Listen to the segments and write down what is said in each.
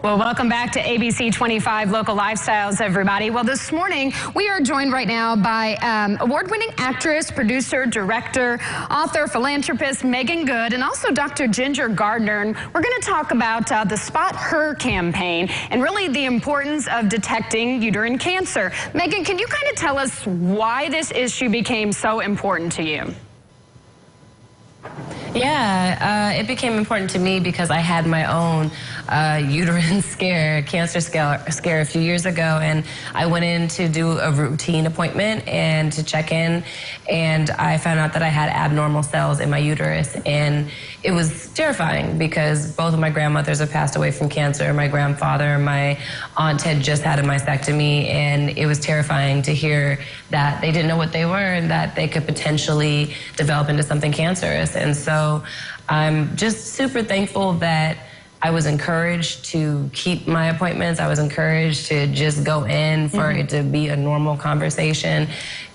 Well, welcome back to ABC 25 Local Lifestyles, everybody. Well, this morning, we are joined right now by award-winning actress, producer, director, author, philanthropist Meagan Good, and also Dr. Ginger Gardner. And we're going to talk about the Spot Her campaign and really the importance of detecting uterine cancer. Meagan, can you kind of tell us why this issue became so important to you? Yeah, it became important to me because I had my own uterine cancer scare a few years ago, and I went in to do a routine appointment and to check in, and I found out that I had abnormal cells in my uterus, and it was terrifying because both of my grandmothers had passed away from cancer. My grandfather and my aunt had just had a mastectomy, and it was terrifying to hear that they didn't know what they were and that they could potentially develop into something cancerous. And so I'm just super thankful that I was encouraged to keep my appointments. I was encouraged to just go in for it to be a normal conversation.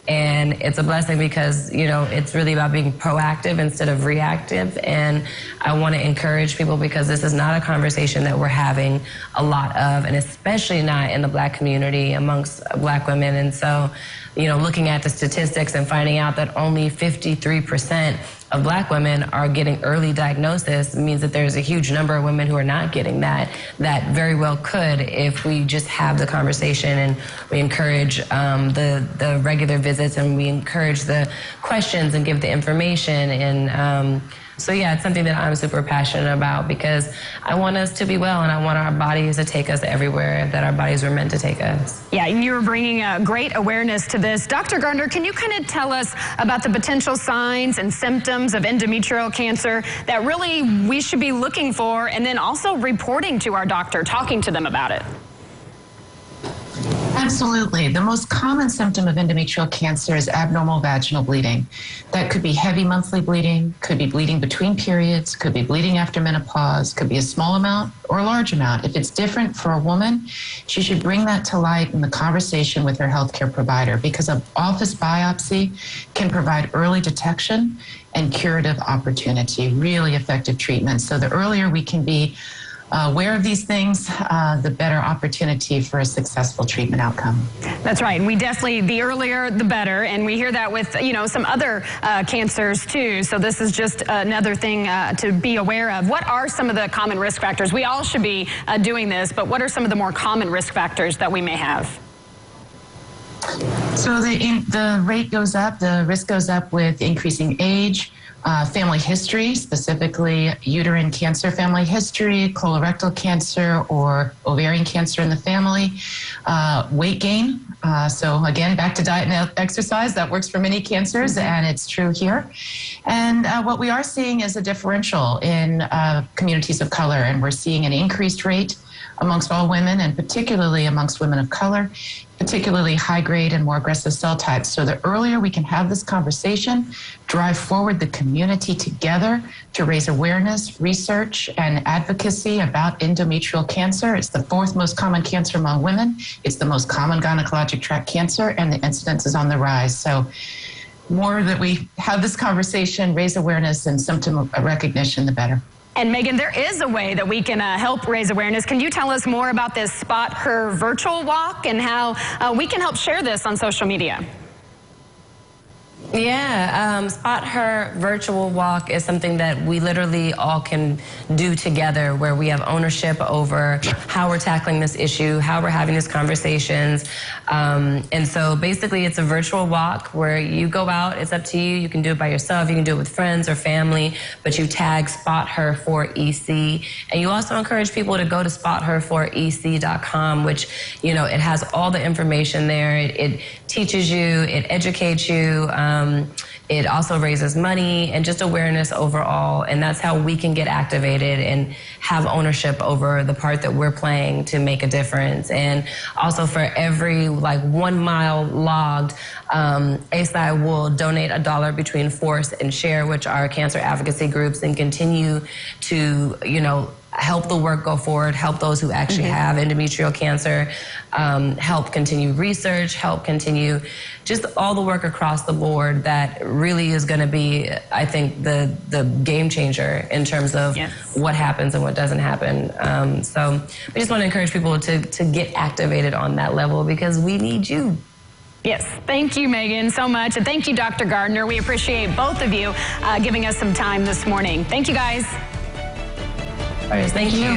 And it's a blessing because, you know, it's really about being proactive instead of reactive. And I want to encourage people because this is not a conversation that we're having a lot of, and especially not in the Black community amongst Black women. And so, you know, looking at the statistics and finding out that only 53% of Black women are getting early diagnosis means that there's a huge number of women who are not getting that very well could if we just have the conversation and we encourage the regular visits and we encourage the questions and give the information. And so yeah, it's something that I'm super passionate about because I want us to be well and I want our bodies to take us everywhere that our bodies were meant to take us. Yeah, you're bringing great awareness to this. Dr. Gardner, can you kind of tell us about the potential signs and symptoms of endometrial cancer that really we should be looking for and then also reporting to our doctor, talking to them about it? Absolutely. The most common symptom of endometrial cancer is abnormal vaginal bleeding. That could be heavy monthly bleeding, could be bleeding between periods, could be bleeding after menopause, could be a small amount or a large amount. If it's different for a woman, she should bring that to light in the conversation with her healthcare provider because an office biopsy can provide early detection and curative opportunity, really effective treatment. So the earlier we can be aware of these things, the better opportunity for a successful treatment outcome. That's right. And we definitely, the earlier, the better. And we hear that with, you know, some other cancers too. So this is just another thing to be aware of. What are some of the common risk factors? We all should be doing this, but what are some of the more common risk factors that we may have? So the rate goes up, the risk goes up with increasing age, family history, specifically uterine cancer family history, colorectal cancer or ovarian cancer in the family, weight gain. So again, back to diet and exercise, that works for many cancers and it's true here. And what we are seeing is a differential in communities of color, and we're seeing an increased rate amongst all women and particularly amongst women of color, particularly high-grade and more aggressive cell types. So the earlier we can have this conversation, drive forward the community together to raise awareness, research, and advocacy about endometrial cancer. It's the fourth most common cancer among women. It's the most common gynecologic tract cancer, and the incidence is on the rise. So more that we have this conversation, raise awareness, and symptom recognition, the better. And Meagan, there is a way that we can help raise awareness. Can you tell us more about this Spot Her virtual walk and how we can help share this on social media? Yeah, Spot Her virtual walk is something that we literally all can do together, where we have ownership over how we're tackling this issue, how we're having these conversations. And so basically it's a virtual walk where you go out, it's up to you. You can do it by yourself, you can do it with friends or family, but you tag Spot Her for EC. And you also encourage people to go to spother4ec.com, which, you know, it has all the information there. It teaches you, it educates you. It also raises money and just awareness overall, and that's how we can get activated and have ownership over the part that we're playing to make a difference. And also for every 1 mile logged, ASI will donate $1 between Force and Share, which are cancer advocacy groups, and continue to, help the work go forward, help those who actually have endometrial cancer, help continue research, help continue just all the work across the board that really is going to be, I think, the game changer in terms of what happens and what doesn't happen. So we just want to encourage people to get activated on that level because we need you. Yes, thank you, Megan, so much. And thank you, Dr. Gardner. We appreciate both of you giving us some time this morning. Thank you, guys. All right, thank you.